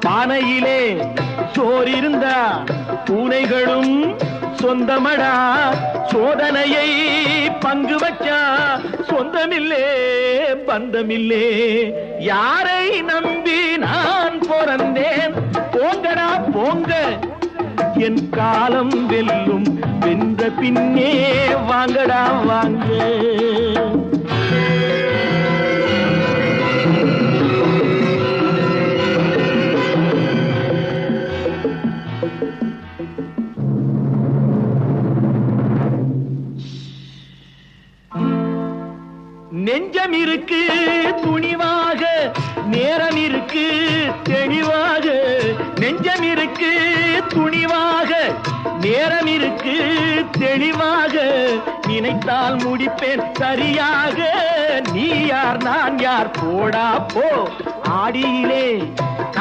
பானையிலே சோறிருந்தா பூனைகளும் சொந்தமடா. சோதனையை பங்கு வச்சா சொந்தமில்லே பந்தமில்லே. யாரை நம்பி நான் பிறந்தேன்? போங்கடா போங்க, என் காலம் வெல்லும். வென்ற பின்னே வாங்கடா வாங்க. நெஞ்சம் இருக்கு துணிவாக, நேரம் இருக்கு தெளிவாக. நெஞ்சம் இருக்கு துணிவாக, நேரம் இருக்கு தெளிவாக. நினைத்தால் முடிப்பேன் சரியாக. நீ யார் நான் யார் போடா போ. ஆடியிலே